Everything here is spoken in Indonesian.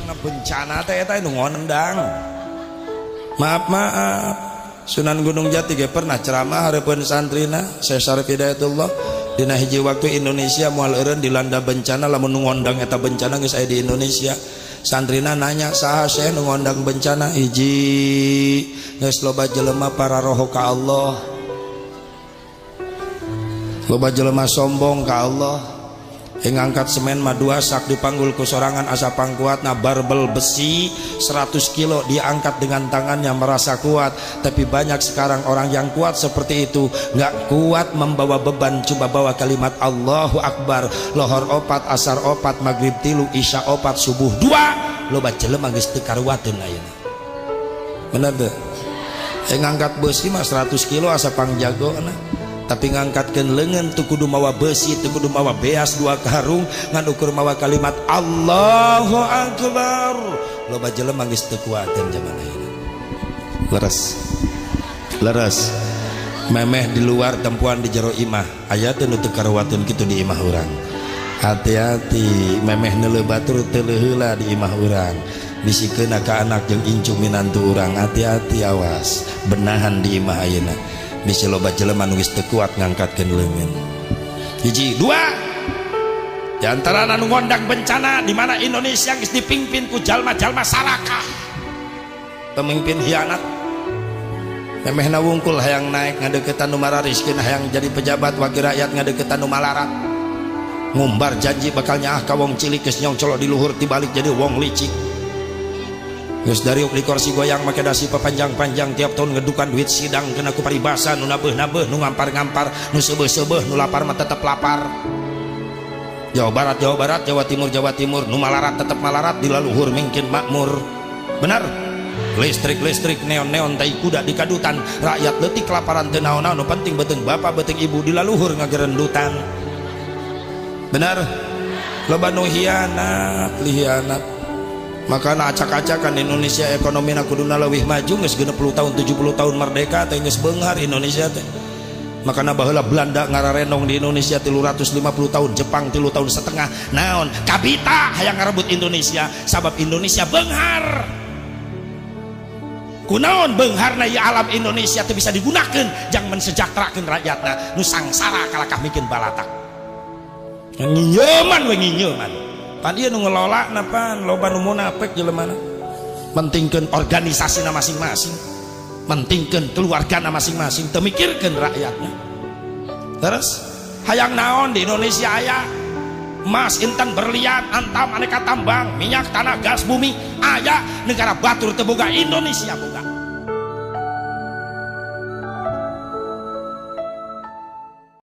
ngondang bencana teh eta nu ngondang. Maaf Sunan Gunung Jati ge pernah ceramah hareupeun santrina Syekh Syarif Hidayatullah dina hiji waktu Indonesia moal eureun dilanda bencana lamun nu ngondang eta bencana geus aya di Indonesia. Santrina nanya saha Syekh nu ngondang bencana, hiji geus loba jelema para roho ka Allah, loba jelema sombong ka Allah. Ngangkat semen mah 2 sak dipanggul ku sorangan asa pangkuatna, barbel besi 100 kilo diangkat dengan tangannya merasa kuat. Tapi banyak sekarang orang yang kuat seperti itu nggak kuat membawa beban. Coba bawa kalimat Allahu Akbar, lohor 4, asar 4, maghrib 3, isya 4, subuh 2, loba jelema geus teu karuateun ayeuna. Bener teu? Ngangkat besi mah 100 kilo asa pangjagona. Tapi ngangkatkeun leungeun teu kudu mawa besi, teu kudu mawa beas 2 karung, ngan ukur mawa kalimat Allahu Akbar. Loba jelema geus teu kuateun zaman ayeuna. Leres. Memeh di luar tempuan di jero imah. Aya teu nu teu karuateun kitu di imah urang. Hati-hati, memeh neuleuh batur teu heula di imah urang. Bisikeun ka anak jeung incu minantu urang, hati-hati awas. Benahan di imah ayeuna. Bisa loba jelema nu geus teu kuat ngangkatkeun leungeun. Hiji, 2. Di antara anu ngondang bencana di mana Indonesia geus dipimpin ku jalma-jalma sarakah. Pemimpin hianat. Memehna wungkul hayang naik ngadeuketan nu marariskeun, hayang jadi pejabat wakil rakyat ngadeuketan nu malarat. Ngumbar janji bakal nyaah ka wong cilik geus nyong colok di luhur tibalik jadi wong licik. Geus dari di kursi goyang make dasi papanjang-panjang tiap tahun ngedukan duit sidang kena ku paribasan nu nabeuh-nabeuh nu ngampar-ngampar nu seubeuh-seubeuh nu lapar mah tetep lapar. Jawa Barat, Jawa Timur nu malarat tetep malarat, di laluhur mungkin makmur. Benar? Listrik neon tai kuda di kadutan, rakyat leutik kelaparan teu naon-naon, nu penting beuteung bapak beuteung ibu di laluhur ngagerendutan. Benar? Loba nu hianat. Makana acak-acakan Indonesia ekonomina kuduna leuwih maju geus 60 tahun 70 tahun merdeka teh geus beunghar Indonesia teh. Makana baheula Belanda ngararenong di Indonesia 350 tahun, Jepang 3 tahun setengah. Naon? Kabita hayang ngarebut Indonesia sabab Indonesia beunghar. Kunaon beungharna ieu alam Indonesia teu bisa digunakeun jang mensejahterakeun rakyatna nu sangsara kalakah mikeun balatak. Nginyeman we nginyeman. Pan ieu nu ngelola napan loba nu munafik jelemana. Mentingkeun organisasina masing-masing, mentingkeun keluargana masing-masing, teu mikirkeun rakyatnya. Terus hayang naon di Indonesia aya emas, intan, berlian, antam, aneka tambang, minyak, tanah, gas, bumi aya, negara batur teu boga, Indonesia boga.